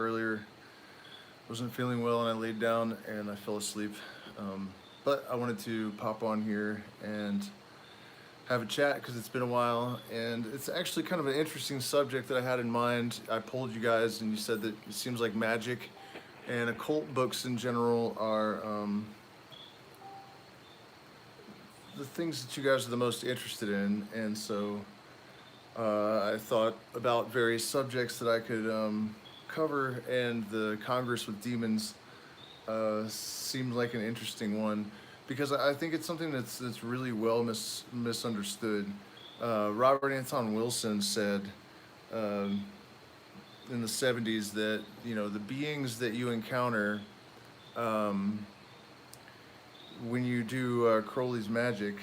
earlier. Wasn't feeling well and I laid down and I fell asleep. But I wanted to pop on here and have a chat because it's been a while, and it's actually kind of an interesting subject that I had in mind. I polled you guys and you said that it seems like magic and occult books in general are the things that you guys are the most interested in, and so I thought about various subjects that I could cover, and the Congress with Demons seemed like an interesting one because I think it's something that's really well misunderstood. Robert Anton Wilson said um, in the 70s that the beings that you encounter um, when you do Crowley's magic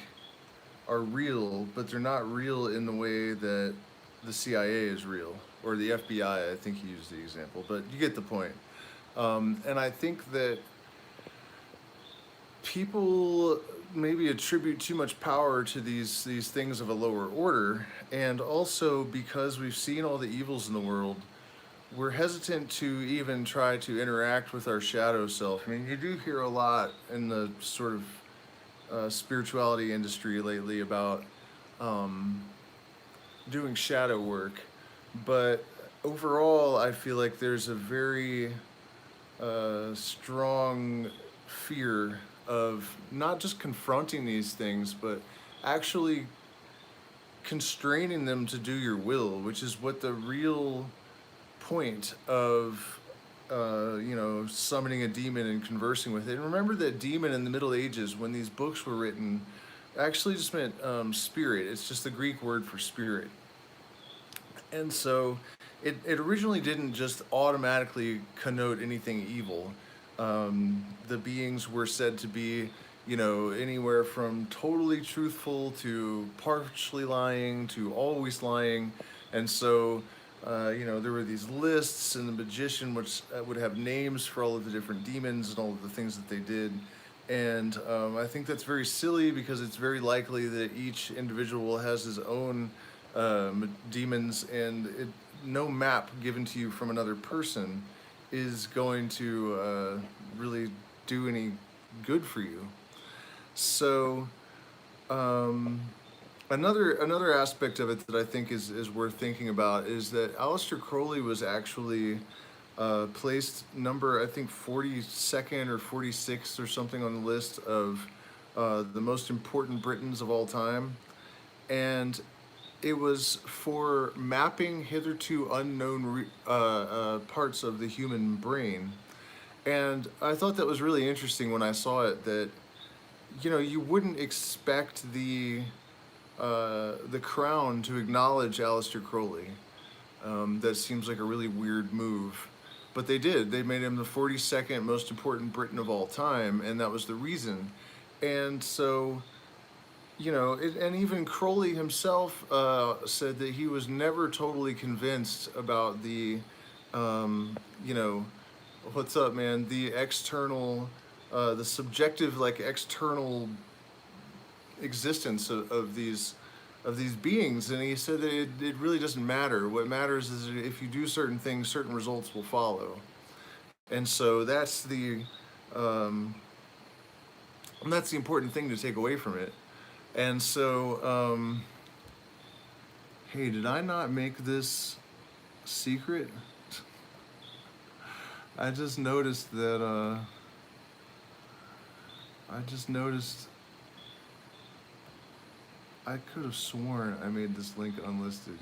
are real, but they're not real in the way that the CIA is real, or the FBI. I think he used the example, but you get the point. And I think that people maybe attribute too much power to these things of a lower order, and also because we've seen all the evils in the world, we're hesitant to even try to interact with our shadow self. I mean, you do hear a lot in the sort of spirituality industry lately about um, doing shadow work, but overall, I feel like there's a very strong fear of not just confronting these things, but actually constraining them to do your will, which is what the real point of summoning a demon and conversing with it. And remember that demon in the Middle Ages, when these books were written, actually just meant spirit. It's just the Greek word for spirit. And so it originally didn't just automatically connote anything evil. The beings were said to be, anywhere from totally truthful to partially lying to always lying. And so, there were these lists, and the magician which would have names for all of the different demons and all of the things that they did. And I think that's very silly because it's very likely that each individual has his own demons, and no map given to you from another person is going to really do any good for you. So another aspect of it that I think is worth thinking about is that Aleister Crowley was actually placed number, I think, 42nd or 46th or something on the list of the most important Britons of all time. And it was for mapping hitherto unknown parts of the human brain. And I thought that was really interesting when I saw it, that you wouldn't expect the crown to acknowledge Aleister Crowley. That seems like a really weird move, but they did. They made him the 42nd most important Briton of all time, and that was the reason. And so, and even Crowley himself said that he was never totally convinced about the, what's up, man? The external, the subjective, like external existence of these beings, and he said that it really doesn't matter. What matters is that if you do certain things, certain results will follow. And so um, that's the important thing to take away from it. And so, hey, did I not make this secret? I just noticed that, I could have sworn I made this link unlisted.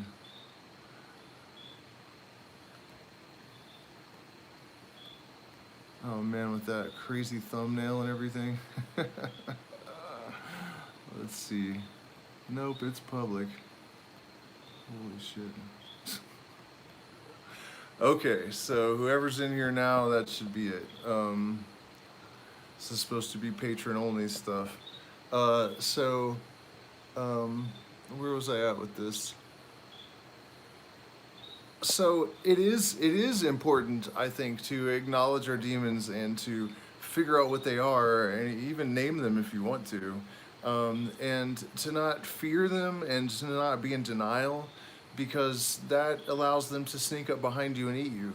Oh man, with that crazy thumbnail and everything. Let's see. Nope, it's public. Holy shit. Okay, so whoever's in here now, that should be it. This is supposed to be patron only stuff. So, where was I at with this? So it is important, I think, to acknowledge our demons and to figure out what they are and even name them if you want to, and to not fear them and to not be in denial, because that allows them to sneak up behind you and eat you.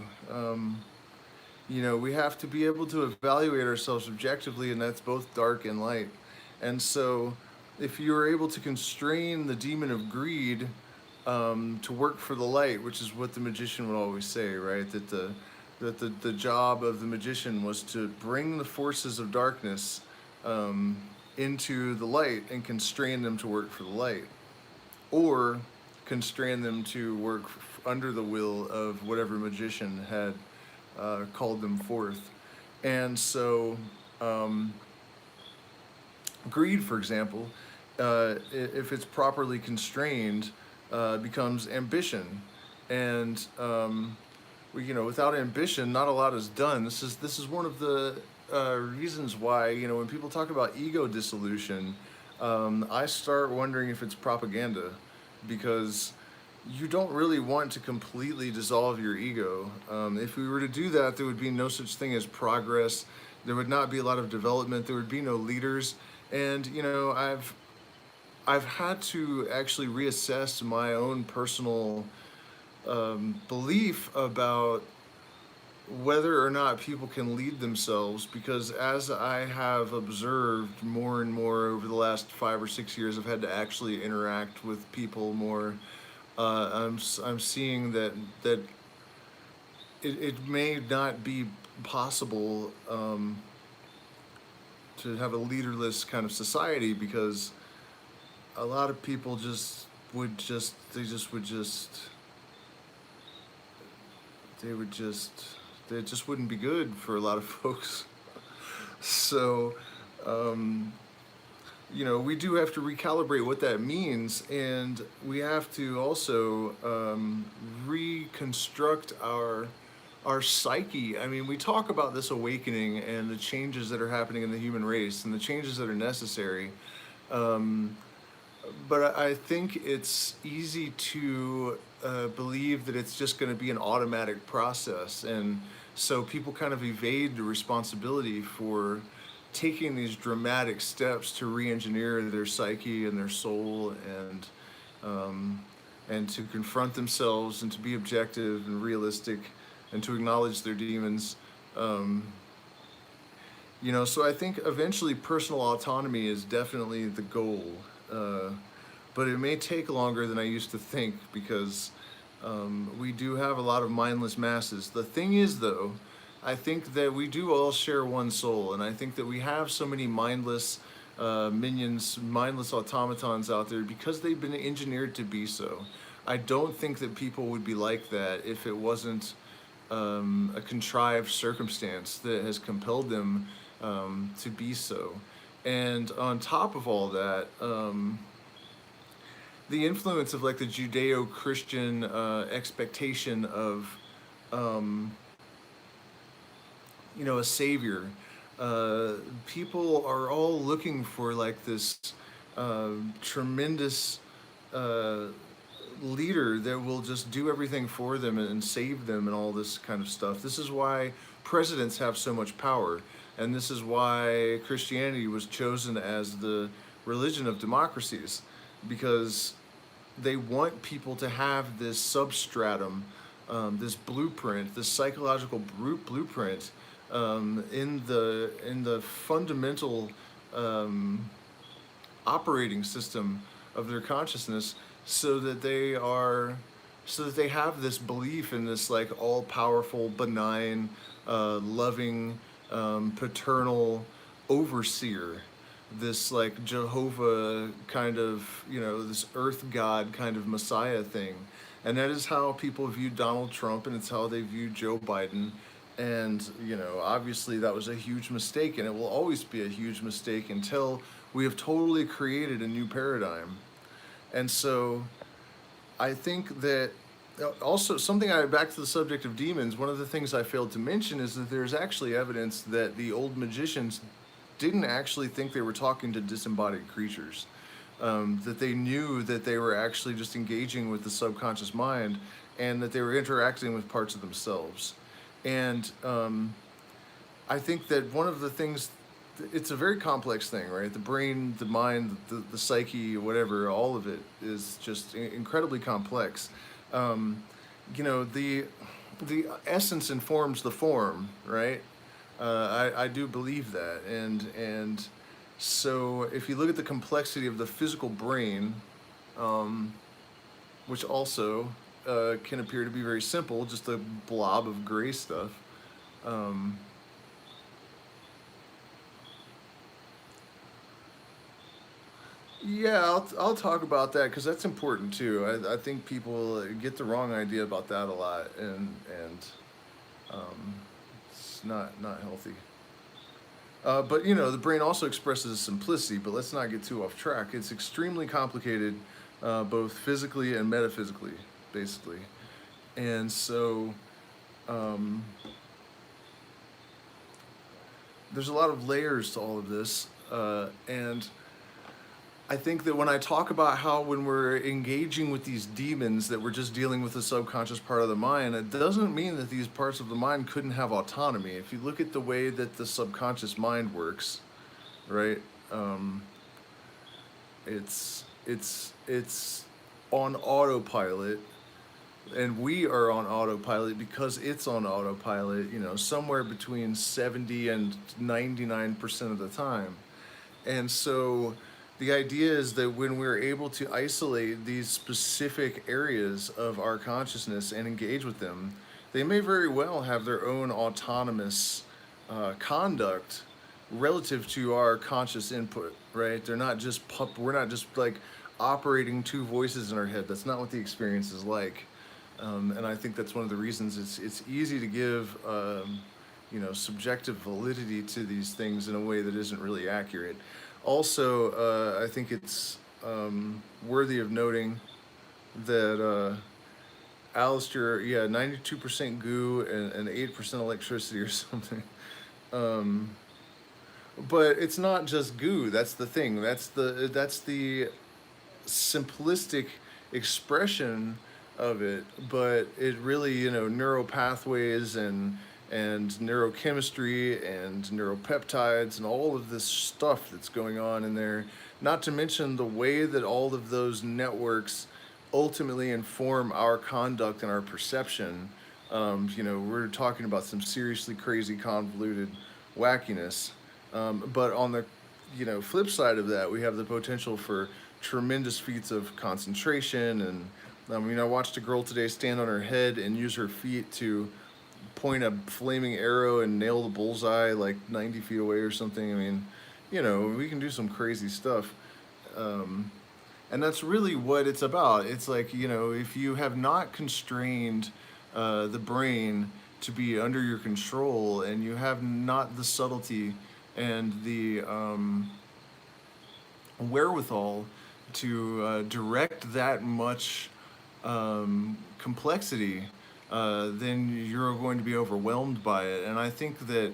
We have to be able to evaluate ourselves objectively, and that's both dark and light. And so, if you're able to constrain the demon of greed to work for the light, which is what the magician would always say, right? That the job of the magician was to bring the forces of darkness into the light and constrain them to work for the light, or constrain them to work under the will of whatever magician had called them forth. And so, greed, for example, if it's properly constrained, becomes ambition. And without ambition, not a lot is done. This is one of the reasons why, when people talk about ego dissolution, I start wondering if it's propaganda, because you don't really want to completely dissolve your ego. If we were to do that, there would be no such thing as progress. There would not be a lot of development. There would be no leaders. And I've had to actually reassess my own personal belief about whether or not people can lead themselves, because as I have observed more and more over the last 5 or 6 years, I've had to actually interact with people more. I'm seeing that it may not be possible to have a leaderless kind of society, because a lot of people it just wouldn't be good for a lot of folks. So, we do have to recalibrate what that means, and we have to also reconstruct our psyche. I mean, we talk about this awakening and the changes that are happening in the human race and the changes that are necessary. But I think it's easy to believe that it's just going to be an automatic process. And so people kind of evade the responsibility for taking these dramatic steps to re-engineer their psyche and their soul, and to confront themselves and to be objective and realistic and to acknowledge their demons. So I think eventually personal autonomy is definitely the goal. But it may take longer than I used to think, because we do have a lot of mindless masses. The thing is, though, I think that we do all share one soul, and I think that we have so many mindless minions, mindless automatons out there because they've been engineered to be so. I don't think that people would be like that if it wasn't a contrived circumstance that has compelled them to be so. And on top of all that, the influence of like the Judeo-Christian expectation of a savior. People are all looking for like this tremendous leader that will just do everything for them and save them and all this kind of stuff. This is why presidents have so much power, and this is why Christianity was chosen as the religion of democracies, because they want people to have this substratum, this blueprint, this psychological blueprint in the fundamental operating system of their consciousness, so that they have this belief in this like all-powerful, benign, loving, paternal overseer, this like Jehovah kind of, this earth god kind of Messiah thing. And that is how people view Donald Trump, and it's how they view Joe Biden. And, obviously that was a huge mistake, and it will always be a huge mistake until we have totally created a new paradigm. And so I think that also back to the subject of demons, one of the things I failed to mention is that there's actually evidence that the old magicians didn't actually think they were talking to disembodied creatures, that they knew that they were actually just engaging with the subconscious mind, and that they were interacting with parts of themselves. And I think that one of the things, it's a very complex thing, right? The brain, the mind, the psyche, whatever, all of it is just incredibly complex. Um, the essence informs the form, right? I do believe that, and so if you look at the complexity of the physical brain, um, which also can appear to be very simple, just a blob of gray stuff. Um, yeah, I'll talk about that because that's important too. I think people get the wrong idea about that a lot, and um, it's not healthy. But the brain also expresses simplicity. But let's not get too off track. It's extremely complicated, both physically and metaphysically, basically. And so um, there's a lot of layers to all of this, and I think that when I talk about how when we're engaging with these demons that we're just dealing with the subconscious part of the mind, it doesn't mean that these parts of the mind couldn't have autonomy. If you look at the way that the subconscious mind works, right? Um, it's on autopilot, and we are on autopilot because it's on autopilot. Somewhere between 70 and 99% of the time. And so the idea is that when we're able to isolate these specific areas of our consciousness and engage with them, they may very well have their own autonomous conduct relative to our conscious input, right? They're not just we're not just like operating two voices in our head. That's not what the experience is like. And I think that's one of the reasons it's easy to give subjective validity to these things in a way that isn't really accurate. Also, I think it's worthy of noting that Alistair, yeah, 92% goo and 8% electricity or something. Um, but it's not just goo. That's the thing. That's the simplistic expression of it, but it really, neural pathways and neurochemistry and neuropeptides and all of this stuff that's going on in there. Not to mention the way that all of those networks ultimately inform our conduct and our perception. We're talking about some seriously crazy, convoluted wackiness. But on the flip side of that, we have the potential for tremendous feats of concentration. And I watched a girl today stand on her head and use her feet to point a flaming arrow and nail the bullseye like 90 feet away or something. I mean, we can do some crazy stuff. Um, and that's really what it's about. It's like, if you have not constrained the brain to be under your control, and you have not the subtlety and the wherewithal to direct that much complexity, then you're going to be overwhelmed by it. And I think that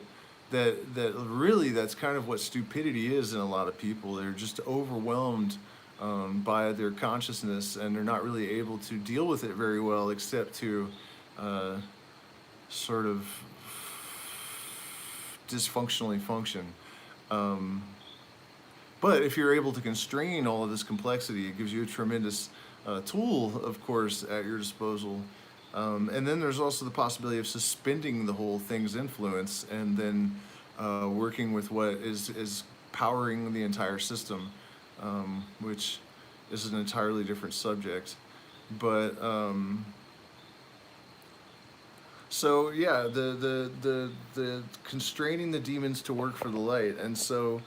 really that's kind of what stupidity is in a lot of people. They're just overwhelmed by their consciousness, and they're not really able to deal with it very well, except to sort of dysfunctionally function. Um, but if you're able to constrain all of this complexity, it gives you a tremendous tool, of course, at your disposal. And then there's also the possibility of suspending the whole thing's influence and then working with what is powering the entire system, which is an entirely different subject. But so yeah, the constraining the demons to work for the light. And so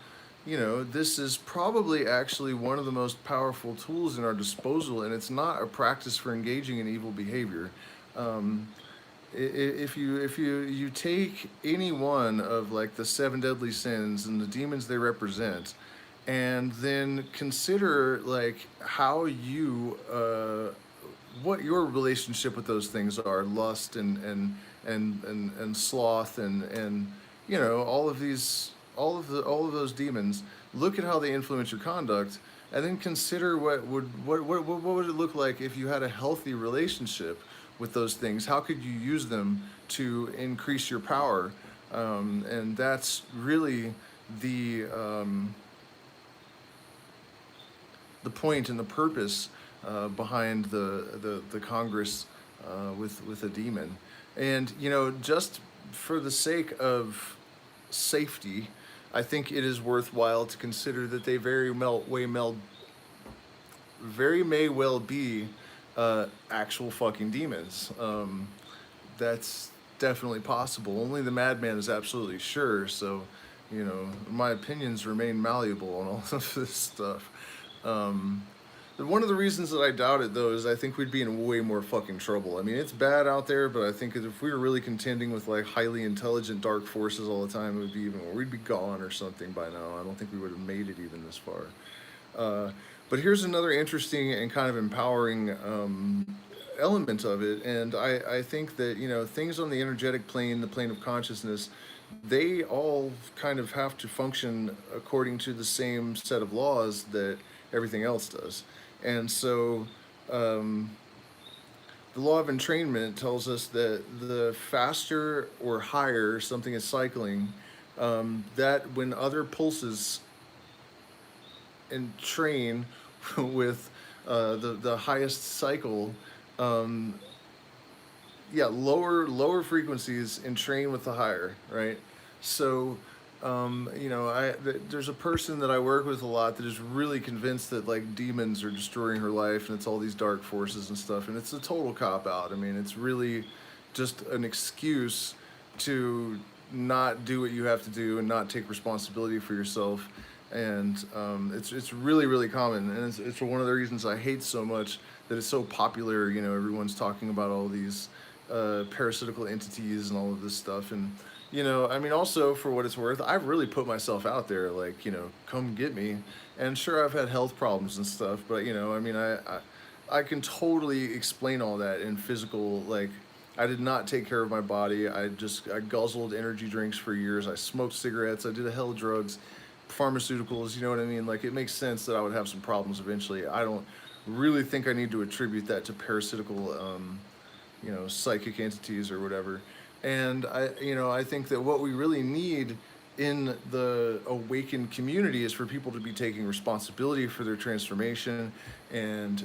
this is probably actually one of the most powerful tools in our disposal, and it's not a practice for engaging in evil behavior. Um, if you take any one of like the seven deadly sins and the demons they represent, and then consider like how what your relationship with those things are, lust and sloth and all of these, all of those demons. Look at how they influence your conduct, and then consider what would it look like if you had a healthy relationship with those things. How could you use them to increase your power? And that's really the the point and the purpose behind the Congress with a demon. And, you know, just for the sake of safety, I think it is worthwhile to consider that they very may well be actual fucking demons. That's definitely possible. Only the madman is absolutely sure. So, you know, my opinions remain malleable on all of this stuff. Um, one of the reasons that I doubt it, though, is I think we'd be in way more fucking trouble. I mean, it's bad out there, but I think if we were really contending with like highly intelligent dark forces all the time, it would be even more. We'd be gone or something by now. I don't think we would have made it even this far. Uh, but here's another interesting and kind of empowering element of it, and I think that, you know, things on the energetic plane, the plane of consciousness, they all kind of have to function according to the same set of laws that everything else does. And so um, the law of entrainment tells us that the faster or higher something is cycling, that when other pulses entrain with the highest cycle, um, yeah, lower frequencies entrain with the higher, right? So, you know, there's a person that I work with a lot that is really convinced that like demons are destroying her life and it's all these dark forces and stuff, and it's a total cop out. I mean, it's really just an excuse to not do what you have to do and not take responsibility for yourself. And it's really common, and it's one of the reasons I hate so much that it's so popular. You know, everyone's talking about all these parasitical entities and all of this stuff. And, you know, I mean, also for what it's worth, I've really put myself out there, like, you know, come get me. And sure, I've had health problems and stuff, but, you know, I mean, I can totally explain all that in physical, like, I did not take care of my body. I guzzled energy drinks for years. I smoked cigarettes. I did a hell of drugs, pharmaceuticals. You know what I mean? Like, it makes sense that I would have some problems eventually. I don't really think I need to attribute that to parasitical, you know, psychic entities or whatever. And I think that what we really need in the awakened community is for people to be taking responsibility for their transformation, and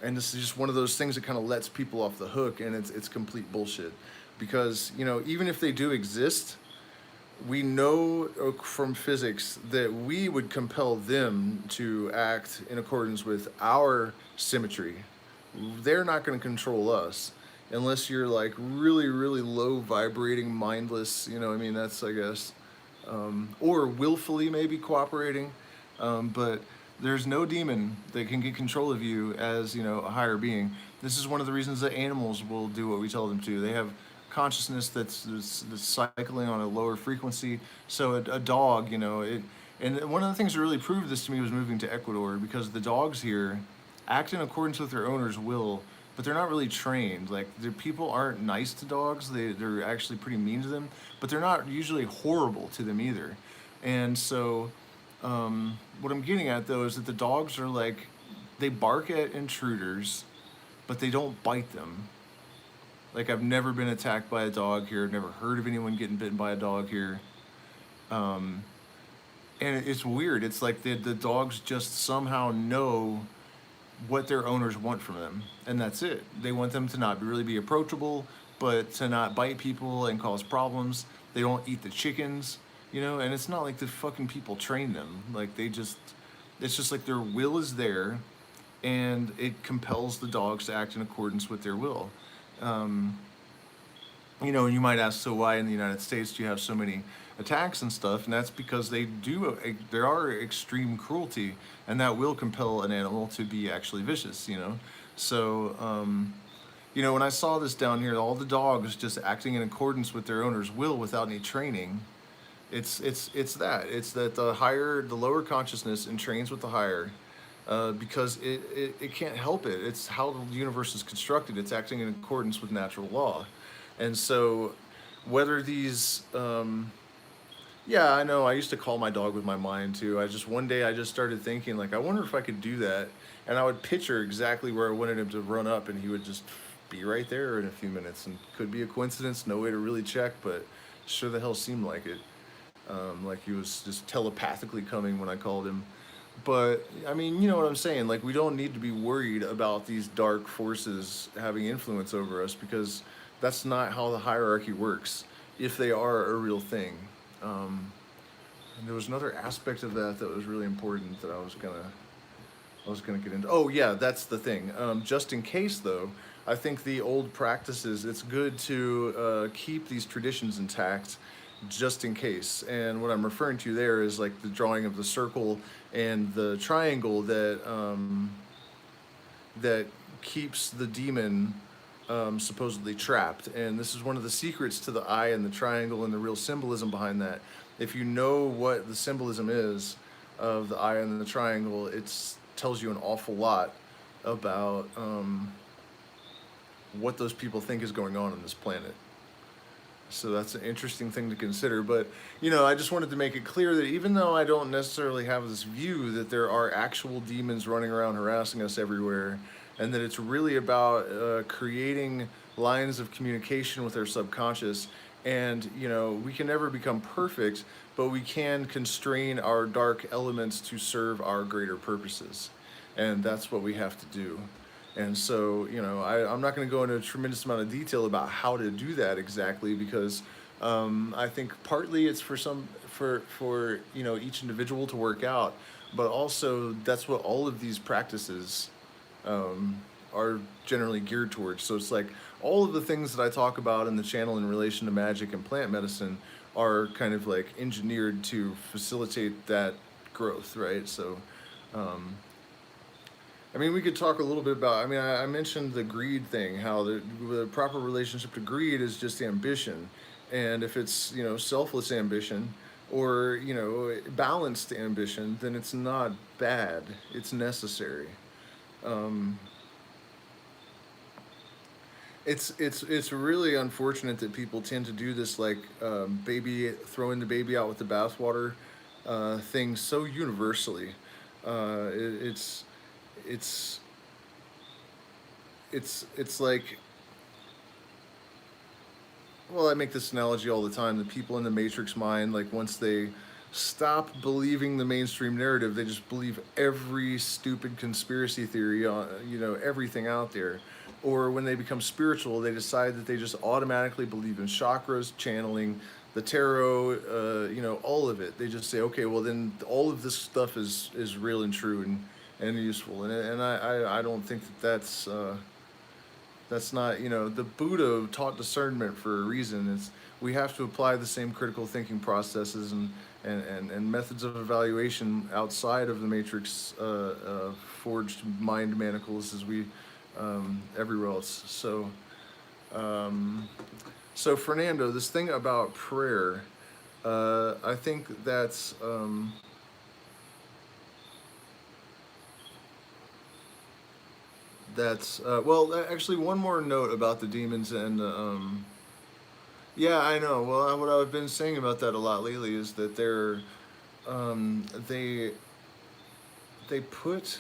this is just one of those things that kind of lets people off the hook, and it's complete bullshit, because, you know, even if they do exist, we know from physics that we would compel them to act in accordance with our symmetry. They're not going to control us unless you're like really low vibrating, mindless, you know what I mean? That's, I guess, or willfully maybe cooperating. But there's no demon that can get control of you as, you know, a higher being. This is one of the reasons that animals will do what we tell them to. They have consciousness that's cycling on a lower frequency. So a dog, you know, and one of the things that really proved this to me was moving to Ecuador, because the dogs here act in accordance with their owner's will, but they're not really trained. Like, the people aren't nice to dogs. They're actually pretty mean to them, but they're not usually horrible to them either. And so, what I'm getting at, though, is that the dogs are like, they bark at intruders, but they don't bite them. Like, I've never been attacked by a dog here. I've never heard of anyone getting bitten by a dog here. Um, and it's weird. It's like the dogs just somehow know what their owners want from them, and that's it. They want them to not really be approachable, but to not bite people and cause problems. They don't eat the chickens, you know, and it's not like the fucking people train them. Like, it's just like their will is there, and it compels the dogs to act in accordance with their will. Um, you know, and you might ask, so why in the United States do you have so many attacks and stuff? And that's because there are extreme cruelty, and that will compel an animal to be actually vicious, you know? So, you know, when I saw this down here, all the dogs just acting in accordance with their owner's will without any training, it's that the lower consciousness entrains with the higher, because it can't help it. It's how the universe is constructed. It's acting in accordance with natural law. And so, whether these, yeah, I know, I used to call my dog with my mind too. One day I just started thinking, like, I wonder if I could do that. And I would picture exactly where I wanted him to run up, and he would just be right there in a few minutes. And could be a coincidence, no way to really check, but sure the hell seemed like it. Like he was just telepathically coming when I called him. But I mean, you know what I'm saying? Like, we don't need to be worried about these dark forces having influence over us, because that's not how the hierarchy works, if they are a real thing. Um, and there was another aspect of that that was really important that I was gonna get into. Oh yeah, that's the thing. Just in case, though, I think the old practices. It's good to keep these traditions intact, just in case. And what I'm referring to there is like the drawing of the circle and the triangle that keeps the demon supposedly trapped. And this is one of the secrets to the eye and the triangle and the real symbolism behind that. If you know what the symbolism is of the eye and the triangle, it tells you an awful lot about what those people think is going on this planet. So that's an interesting thing to consider. But, I just wanted to make it clear that even though I don't necessarily have this view that there are actual demons running around harassing us everywhere, and that it's really about creating lines of communication with our subconscious, and, we can never become perfect, but we can constrain our dark elements to serve our greater purposes. And that's what we have to do. And so, I'm not going to go into a tremendous amount of detail about how to do that exactly, because I think partly it's for each individual to work out, but also that's what all of these practices um, are generally geared towards. So it's like all of the things that I talk about in the channel in relation to magic and plant medicine are kind of like engineered to facilitate that growth, right? So. Um, I mean, we could talk a little bit about. I mean, I mentioned the greed thing. How the proper relationship to greed is just ambition, and if it's selfless ambition, or balanced ambition, then it's not bad. It's necessary. Um, it's really unfortunate that people tend to do this, like, baby throwing the baby out with the bathwater thing so universally. It's it's it's like, well, I make this analogy all the time. The people in the Matrix mind, like, once they stop believing the mainstream narrative, they just believe every stupid conspiracy theory on, everything out there. Or when they become spiritual, they decide that they just automatically believe in chakras, channeling, the tarot, all of it. They just say, okay, well then all of this stuff is real and true and useful. And I don't think that's not, the Buddha taught discernment for a reason. It's We have to apply the same critical thinking processes and methods of evaluation outside of the matrix forged mind manacles as we everywhere else. So Fernando, this thing about prayer, I think that's well, actually, one more note about the demons and yeah, I know. Well, what I've been saying about that a lot lately is that um, they they put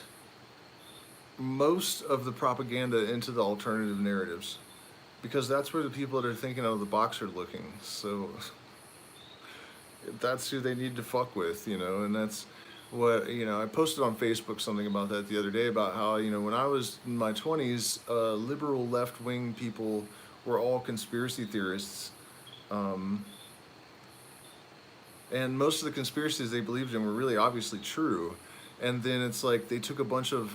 most of the propaganda into the alternative narratives, because that's where the people that are thinking out of the box are looking. So that's who they need to fuck with, and that's what, I posted on Facebook something about that the other day, about how, when I was in my 20s, liberal left wing people were all conspiracy theorists. Um, and most of the conspiracies they believed in were really obviously true. And then it's like they took a bunch of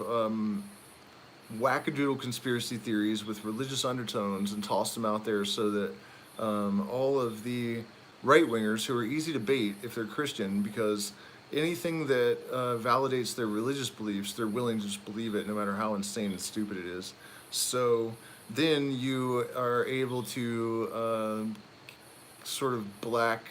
wackadoodle conspiracy theories with religious undertones and tossed them out there, so that all of the right wingers, who are easy to bait if they're Christian, because anything that validates their religious beliefs, they're willing to just believe it, no matter how insane and stupid it is. So then you are able to sort of blacken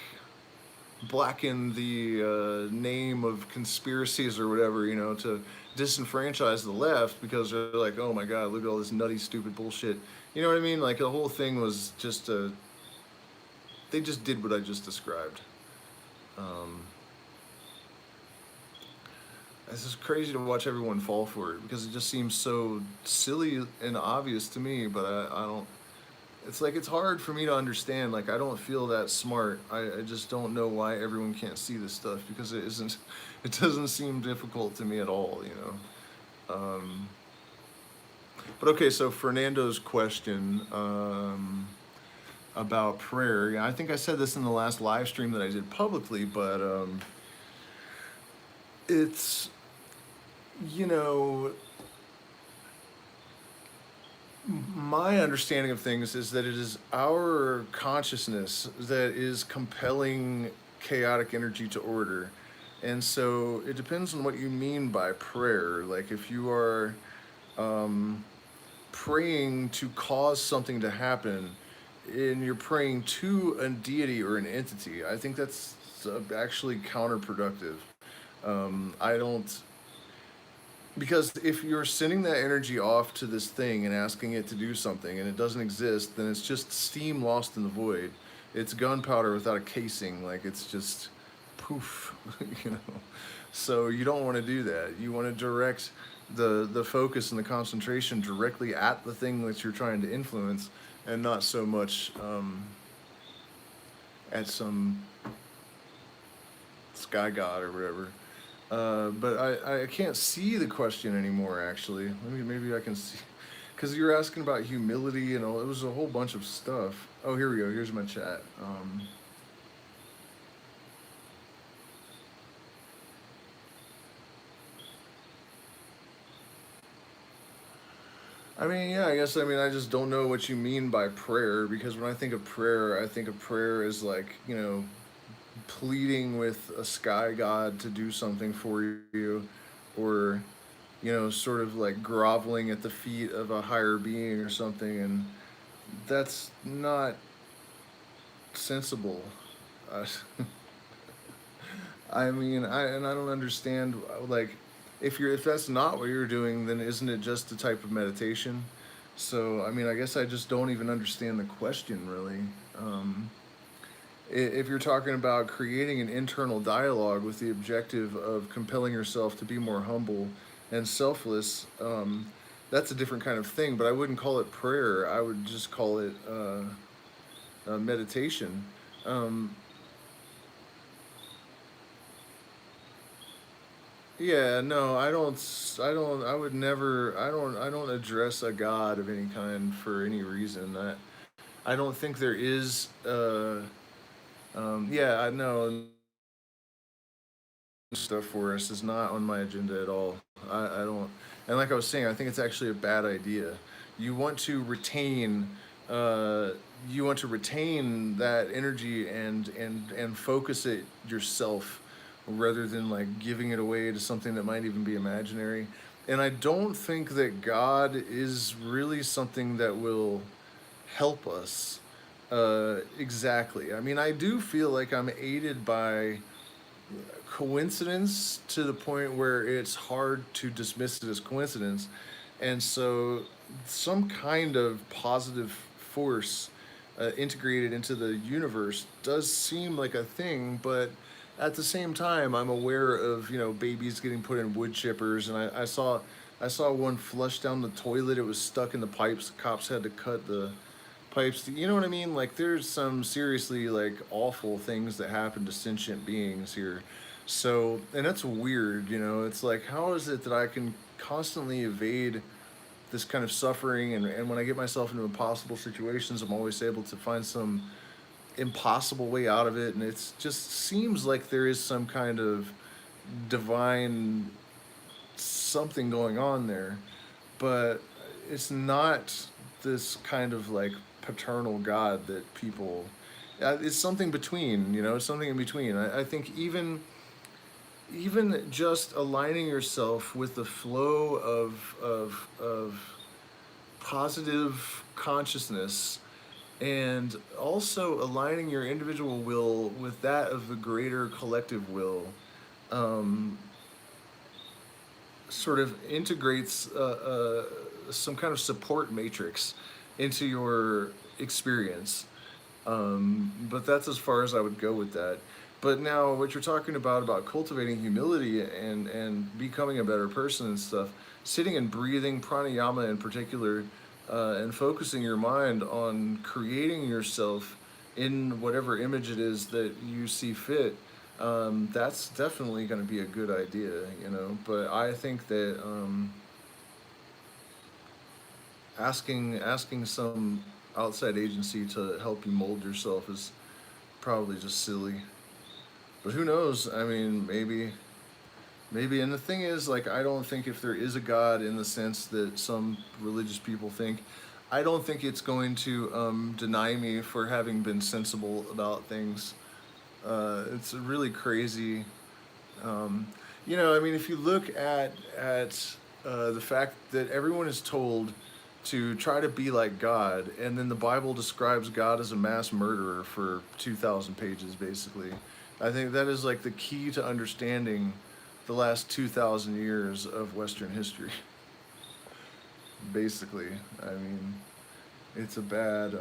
the name of conspiracies or whatever, to disenfranchise the left, because they're like, oh my God, look at all this nutty, stupid bullshit. You know what I mean? Like, the whole thing was just they just did what I just described. Um, it's just crazy to watch everyone fall for it, because it just seems so silly and obvious to me, but I don't. it's like it's hard for me to understand. Like I don't feel that smart. I just don't know why everyone can't see this stuff because it isn't. It doesn't seem difficult to me at all. You know. But okay, so Fernando's question about prayer. Yeah, I think I said this in the last live stream that I did publicly, but it's you know my understanding of things is that it is our consciousness that is compelling chaotic energy to order. And so it depends on what you mean by prayer. Like if you are praying to cause something to happen and you're praying to a deity or an entity, I think that's actually counterproductive. I don't because if you're sending that energy off to this thing and asking it to do something and it doesn't exist, then it's just steam lost in the void. It's gunpowder without a casing. Like it's just poof, you know. So you don't want to do that. You want to direct the focus and the concentration directly at the thing that you're trying to influence, and not so much at some sky god or whatever. But I can't see the question anymore. Actually, maybe I can see, because you were asking about humility and all. It was a whole bunch of stuff. Oh, here we go. Here's my chat. I mean, yeah, I guess. I mean, I just don't know what you mean by prayer because when I think of prayer, I think of prayer as like pleading with a sky god to do something for you, or sort of like groveling at the feet of a higher being or something, and that's not sensible. Uh, I mean, I don't understand. Like, if that's not what you're doing, then isn't it just a type of meditation? So, I mean, I guess I just don't even understand the question really. Um, if you're talking about creating an internal dialogue with the objective of compelling yourself to be more humble and selfless, that's a different kind of thing. But I wouldn't call it prayer. I would just call it meditation. Um, yeah, no, I don't. I don't. I would never. I don't. I don't address a god of any kind for any reason. I don't think there is. Yeah, I know stuff for us is not on my agenda at all. I don't, and like I was saying, I think it's actually a bad idea. You want to retain, uh, you want to retain that energy and focus it yourself, rather than like giving it away to something that might even be imaginary. And I don't think that God is really something that will help us. Exactly. I mean, I do feel like I'm aided by coincidence to the point where it's hard to dismiss it as coincidence. And so, some kind of positive force integrated into the universe does seem like a thing, but at the same time, I'm aware of babies getting put in wood chippers, and I saw one flush down the toilet. It was stuck in the pipes. The cops had to cut the pipes. You know what I mean? Like there's some seriously like awful things that happen to sentient beings here. So, and that's weird, It's like how is it that I can constantly evade this kind of suffering, and when I get myself into impossible situations, I'm always able to find some impossible way out of it, and it's just seems like there is some kind of divine something going on there, but it's not this kind of like paternal God that people. It's something between, it's something in between. I think even just aligning yourself with the flow of positive consciousness, and also aligning your individual will with that of the greater collective will, um, sort of integrates some kind of support matrix into your experience. But that's as far as I would go with that. But now, what you're talking about cultivating humility and becoming a better person and stuff, sitting and breathing, pranayama in particular, and focusing your mind on creating yourself in whatever image it is that you see fit, that's definitely going to be a good idea, you know. But I think that asking some outside agency to help you mold yourself is probably just silly. But who knows? I mean, maybe. And the thing is, like, I don't think if there is a God in the sense that some religious people think, I don't think it's going to deny me for having been sensible about things. It's really crazy. Um, you know, I mean, if you look at the fact that everyone is told to try to be like God, and then the Bible describes God as a mass murderer for 2,000 pages, basically. I think that is like the key to understanding the last 2,000 years of Western history. Basically, I mean, it's a bad,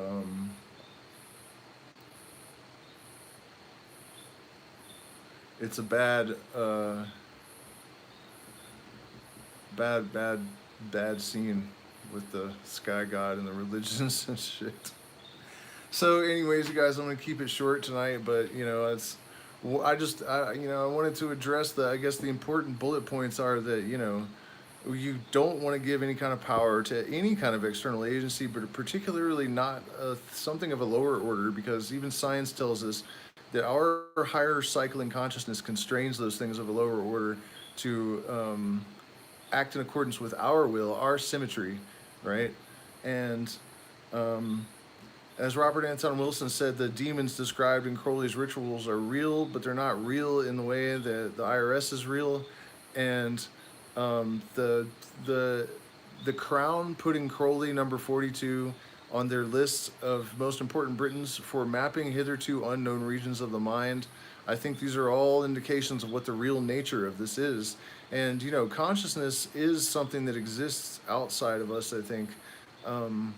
it's a bad, bad, bad, bad scene with the sky god and the religions and shit. So, anyways, you guys, I'm gonna keep it short tonight, but you know, I wanted to address I guess the important bullet points are that, you know, you don't want to give any kind of power to any kind of external agency, but particularly not something of a lower order, because even science tells us that our higher cycling consciousness constrains those things of a lower order to act in accordance with our will, our symmetry, right? And um, as Robert Anton Wilson said, the demons described in Crowley's rituals are real, but they're not real in the way that the IRS is real. And um, the the the Crown putting Crowley number 42 on their list of most important Britons for mapping hitherto unknown regions of the mind. I think these are all indications of what the real nature of this is. And you know, consciousness is something that exists outside of us, I think. Um,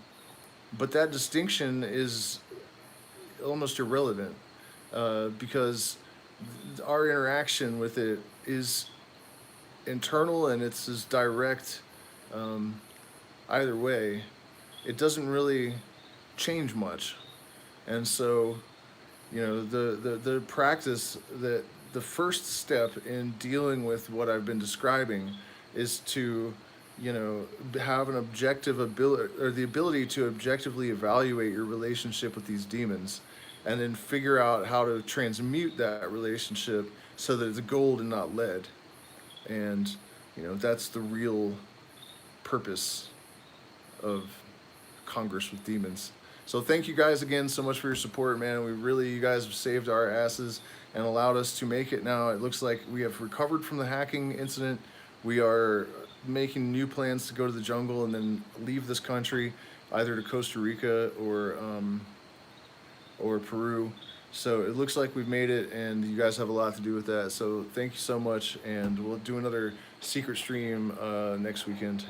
but that distinction is almost irrelevant because our interaction with it is internal, and it's as direct um, either way. It doesn't really change much. And so, you know, the practice, that the first step in dealing with what I've been describing is to, you know, have an objective ability, or the ability to objectively evaluate your relationship with these demons, and then figure out how to transmute that relationship so that it's gold and not lead. And, you know, that's the real purpose of Congress with Demons. So thank you guys again so much for your support, man. You guys have saved our asses and allowed us to make it now. It looks like we have recovered from the hacking incident. We are making new plans to go to the jungle and then leave this country, either to Costa Rica or Peru. So it looks like we've made it, and you guys have a lot to do with that. So thank you so much, and we'll do another secret stream next weekend.